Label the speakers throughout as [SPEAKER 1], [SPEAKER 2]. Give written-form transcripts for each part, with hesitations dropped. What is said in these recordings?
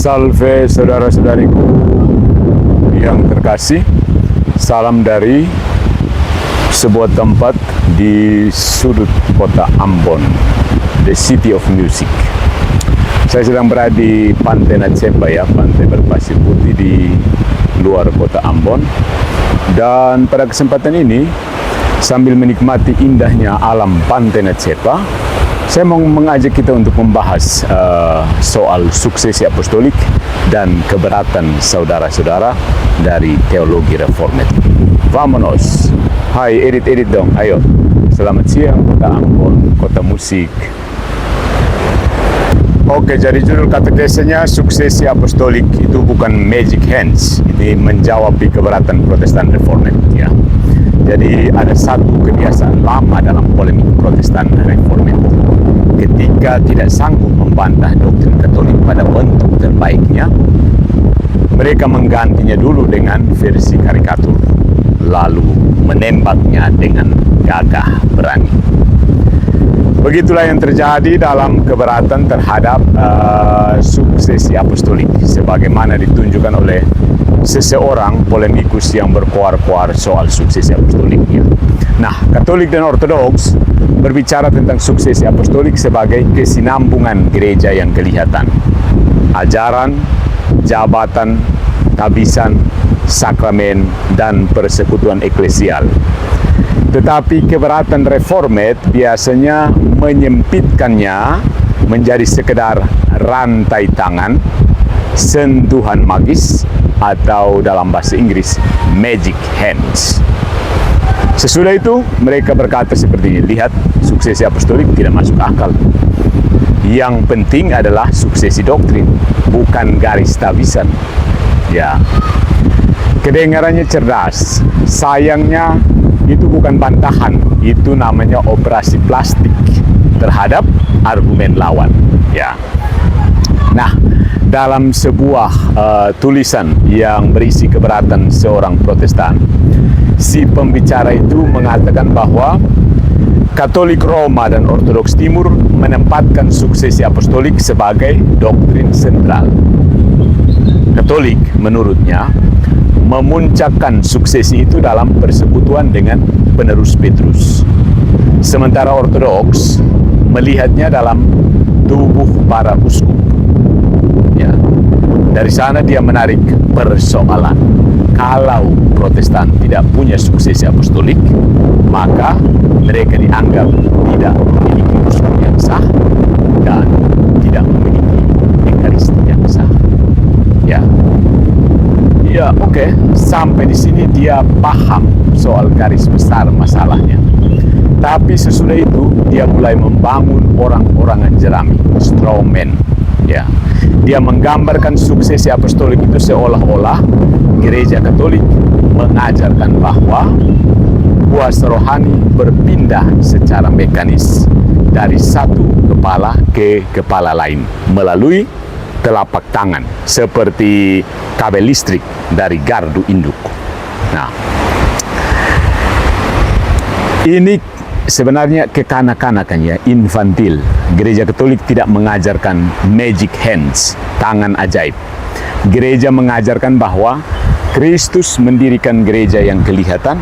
[SPEAKER 1] Salve saudara-saudariku yang terkasih. Salam dari sebuah tempat di sudut kota Ambon, the city of music. Saya sedang berada di Pantai Natsepa, ya, pantai berpasir putih di luar kota Ambon. Dan pada kesempatan ini, sambil menikmati indahnya alam Pantai Natsepa, saya mau mengajak kita untuk membahas soal suksesi apostolik dan keberatan saudara-saudara dari teologi reformat. Vamonos! Hai, edit dong, ayo. Selamat siang, kota Ambon, kota musik. Oke, jadi judul katedesenya suksesi apostolik itu bukan magic hands. Ini menjawab di keberatan Protestan reformat, ya. Jadi ada satu kebiasaan lama dalam polemik Protestan reformat. Ketika tidak sanggup membantah doktrin Katolik pada bentuk terbaiknya, mereka menggantinya dulu dengan versi karikatur, lalu menembaknya dengan gagah berani. Begitulah yang terjadi dalam keberatan terhadap suksesi apostolik, sebagaimana ditunjukkan oleh seseorang polemikus yang berkoar-koar soal suksesi apostoliknya. Nah, Katolik dan Ortodoks berbicara tentang suksesi apostolik sebagai kesinambungan gereja yang kelihatan. Ajaran, jabatan, tabisan, sakramen, dan persekutuan eklesial. Tetapi keberatan reformat biasanya menyempitkannya menjadi sekedar rantai tangan, sentuhan magis, atau dalam bahasa Inggris, magic hands. Sesudah itu, mereka berkata seperti ini, lihat, suksesi apostolik tidak masuk akal. Yang penting adalah suksesi doktrin, bukan garis tabisan. Ya, kedengarannya cerdas. Sayangnya, itu bukan bantahan, itu namanya operasi plastik terhadap argumen lawan. Ya. Nah, dalam sebuah tulisan yang berisi keberatan seorang Protestan, si pembicara itu mengatakan bahwa Katolik Roma dan Ortodoks Timur menempatkan suksesi apostolik sebagai doktrin sentral. Katolik, menurutnya, memuncakkan suksesi itu dalam persekutuan dengan penerus Petrus. Sementara Ortodoks melihatnya dalam tubuh para uskup. Ya. Dari sana dia menarik persoalan. Kalau Protestan tidak punya suksesi apostolik, maka mereka dianggap tidak memiliki uskup yang sah dan tidak memiliki ekaristi yang sah. Ya. Ya, oke. Sampai di sini dia paham soal garis besar masalahnya. Tapi sesudah itu dia mulai membangun orang-orangan jerami, strawman. Ya. Dia menggambarkan suksesi apostolik itu seolah-olah Gereja Katolik mengajarkan bahwa kuasa rohani berpindah secara mekanis dari satu kepala ke kepala lain melalui telapak tangan, seperti kabel listrik dari gardu induk. Nah, ini sebenarnya kekanak-kanakan, ya, infantil. Gereja Katolik tidak mengajarkan magic hands, tangan ajaib. Gereja mengajarkan bahwa Kristus mendirikan gereja yang kelihatan,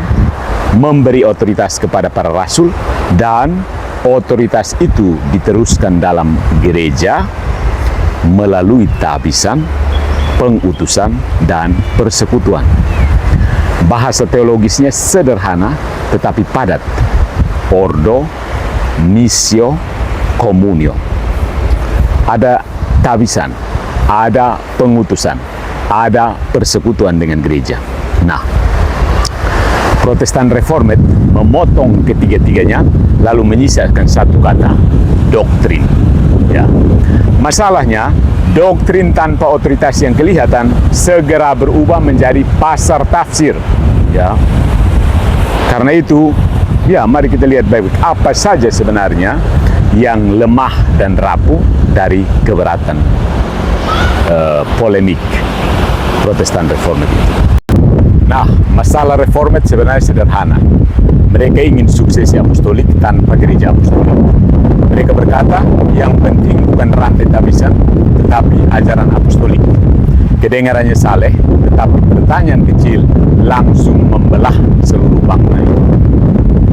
[SPEAKER 1] memberi otoritas kepada para rasul, dan otoritas itu diteruskan dalam gereja melalui tabisan, pengutusan, dan persekutuan. Bahasa teologisnya sederhana tetapi padat. Ordo, missio, communio. Ada tabisan, ada pengutusan, ada persekutuan dengan gereja. Nah, Protestan Reformat memotong ketiga-tiganya lalu menyisakan satu kata, doktrin. Ya. Masalahnya, doktrin tanpa otoritas yang kelihatan segera berubah menjadi pasar tafsir. Ya. Karena itu, ya, mari kita lihat baik-baik apa saja sebenarnya yang lemah dan rapuh dari keberatan polemik Protestan Reformat itu. Nah, masalah Reformat sebenarnya sederhana. Mereka ingin suksesi apostolik tanpa gereja apostolik. Mereka berkata, yang penting bukan rantai tabisan, tetapi ajaran apostolik. Kedengarannya saleh, tetapi pertanyaan kecil langsung membelah seluruh bangsa itu.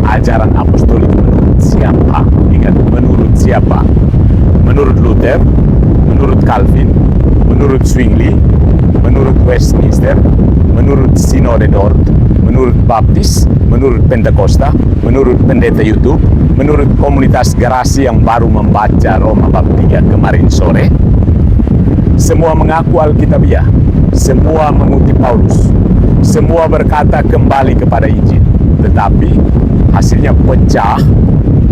[SPEAKER 1] Ajaran apostolik menurut siapa? Ingat, menurut siapa? Menurut Luther, menurut Calvin, menurut Zwingli, menurut Westminster, menurut Synode Dort, menurut Baptis, menurut Pentakosta, menurut pendeta YouTube, menurut komunitas Garasi yang baru membaca Roma bab 3 kemarin sore. Semua mengaku Alkitabiah, semua mengutip Paulus, semua berkata kembali kepada Injil, tetapi hasilnya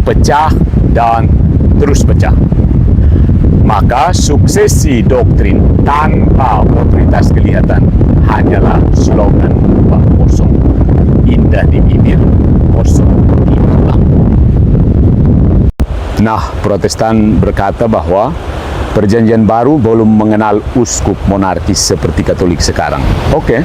[SPEAKER 1] pecah, dan terus pecah. Maka suksesi doktrin tanpa otoritas kelihatan hanyalah slogan kosong, indah di bibir, kosong di tulang. Nah, Protestan berkata bahwa Perjanjian Baru belum mengenal uskup monarkis seperti Katolik sekarang. Oke.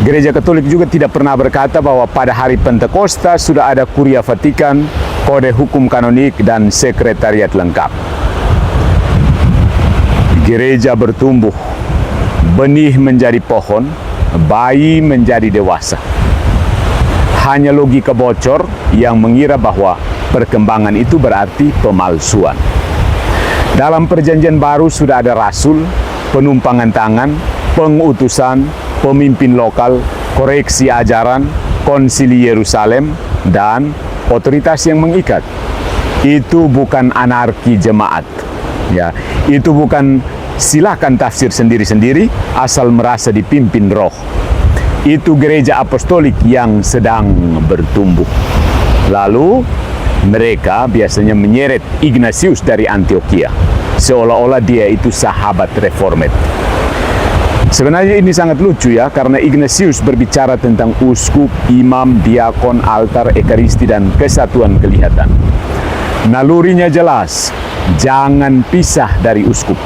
[SPEAKER 1] Gereja Katolik juga tidak pernah berkata bahwa pada hari Pentakosta sudah ada Kuria Vatikan, kode hukum kanonik, dan sekretariat lengkap. Gereja bertumbuh, benih menjadi pohon, bayi menjadi dewasa. Hanya logika bocor yang mengira bahwa perkembangan itu berarti pemalsuan. Dalam Perjanjian Baru sudah ada rasul, penumpangan tangan, pengutusan, pemimpin lokal, koreksi ajaran, konsili Yerusalem, dan otoritas yang mengikat. Itu bukan anarki jemaat. Ya, itu bukan silakan tafsir sendiri-sendiri asal merasa dipimpin roh. Itu gereja apostolik yang sedang bertumbuh. Lalu mereka biasanya menyeret Ignatius dari Antioquia, seolah-olah dia itu sahabat reformed. Sebenarnya ini sangat lucu ya, karena Ignatius berbicara tentang uskup, imam, diakon, altar, ekaristi, dan kesatuan kelihatan. Nalurinya jelas, jangan pisah dari uskup,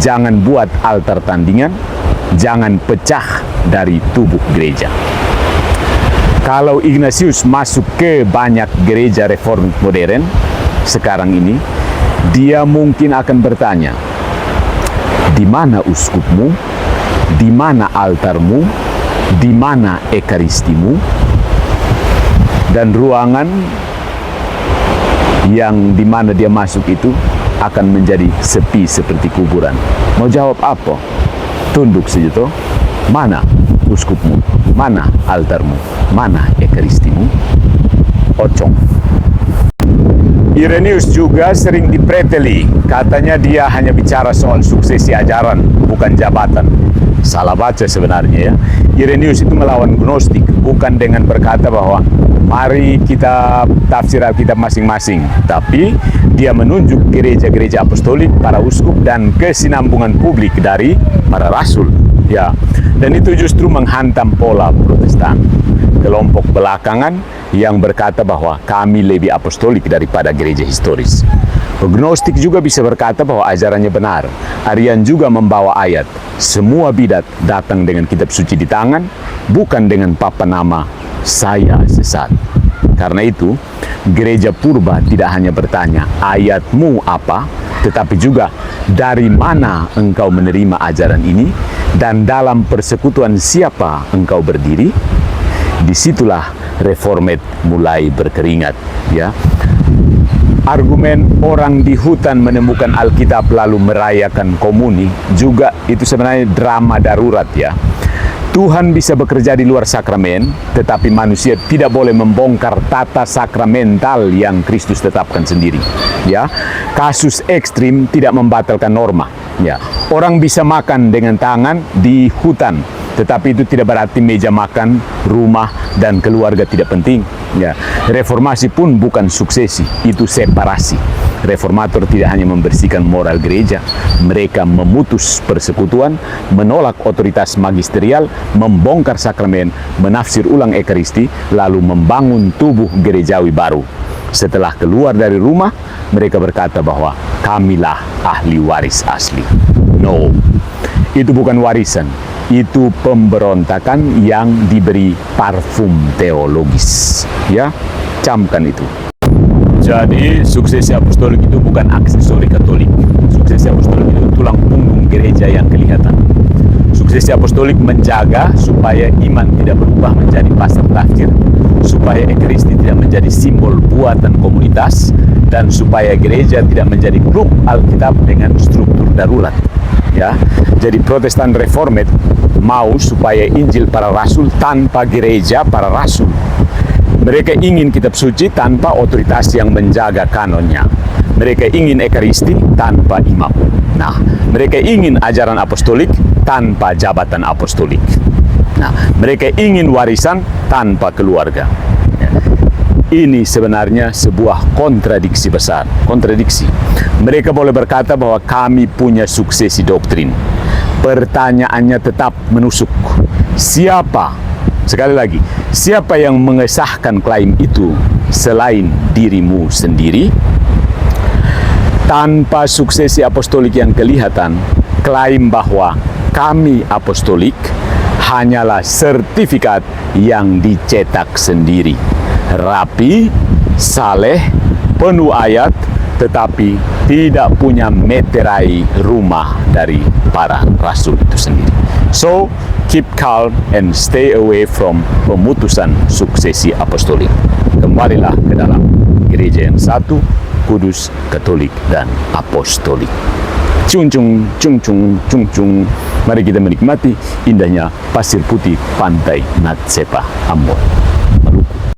[SPEAKER 1] jangan buat altar tandingan, jangan pecah dari tubuh gereja. Kalau Ignatius masuk ke banyak gereja reform modern sekarang ini, dia mungkin akan bertanya, di mana uskupmu? Di mana altarmu? Di mana ekaristimu? Dan ruangan yang di mana dia masuk itu akan menjadi sepi seperti kuburan. Mau jawab apa? Tunduk saja toh. Mana uskupmu? Mana altarmu? Mana ekaristimu? Ocong. Irenaeus juga sering dipreteli. Katanya dia hanya bicara soal suksesi ajaran, bukan jabatan. Salah baca sebenarnya ya. Irenaeus itu melawan Gnostik, bukan dengan berkata bahwa mari kita tafsir Alkitab masing-masing, tapi dia menunjuk gereja-gereja apostolik, para uskup, dan kesinambungan publik dari para rasul. Ya, dan itu justru menghantam pola Protestan, kelompok belakangan yang berkata bahwa kami lebih apostolik daripada gereja historis. Gnostik juga bisa berkata bahwa ajarannya benar. Arian juga membawa ayat, semua bidat datang dengan kitab suci di tangan, bukan dengan papan nama saya sesat. Karena itu, gereja purba tidak hanya bertanya ayatmu apa, tetapi juga dari mana engkau menerima ajaran ini, dan dalam persekutuan siapa engkau berdiri. Disitulah reformed mulai berkeringat, ya. Argumen orang di hutan menemukan Alkitab lalu merayakan komuni juga itu sebenarnya drama darurat ya. Tuhan bisa bekerja di luar sakramen, tetapi manusia tidak boleh membongkar tata sakramental yang Kristus tetapkan sendiri. Ya, kasus ekstrim tidak membatalkan norma. Ya, orang bisa makan dengan tangan di hutan, tetapi itu tidak berarti meja makan, rumah, dan keluarga tidak penting. Ya, reformasi pun bukan suksesi, itu separasi. Reformator tidak hanya membersihkan moral gereja, mereka memutus persekutuan, menolak otoritas magisterial, membongkar sakramen, menafsir ulang ekaristi, lalu membangun tubuh gerejawi baru. Setelah keluar dari rumah, mereka berkata bahwa kamilah ahli waris asli. No, itu bukan warisan. Itu pemberontakan yang diberi parfum teologis. Ya, camkan itu. Jadi, suksesi apostolik itu bukan aksesori Katolik. Suksesi apostolik itu tulang punggung gereja yang kelihatan. Suksesi apostolik menjaga supaya iman tidak berubah menjadi pasar tafsir, supaya ekaristi tidak menjadi simbol buatan komunitas, dan supaya gereja tidak menjadi klub Alkitab dengan struktur darurat. Ya, jadi Protestan Reformed mau supaya Injil para rasul tanpa gereja para rasul. Mereka ingin kitab suci tanpa otoritas yang menjaga kanonnya. Mereka ingin ekaristi tanpa imam. Nah, mereka ingin ajaran apostolik tanpa jabatan apostolik. Nah, mereka ingin warisan tanpa keluarga. Ini sebenarnya sebuah kontradiksi besar. Kontradiksi. Mereka boleh berkata bahwa kami punya suksesi doktrin. Pertanyaannya tetap menusuk. Siapa, sekali lagi, siapa yang mengesahkan klaim itu selain dirimu sendiri? Tanpa suksesi apostolik yang kelihatan, klaim bahwa kami apostolik hanyalah sertifikat yang dicetak sendiri. Rapi, saleh, penuh ayat, tetapi tidak punya meterai rumah dari para rasul itu sendiri. So, keep calm and stay away from pemutusan suksesi apostolik. Kembalilah ke dalam gereja yang satu, kudus, katolik, dan apostolik. Cung cung, cung cung, cung cung. Mari kita menikmati indahnya pasir putih pantai Natsepa Ambon, Maluku.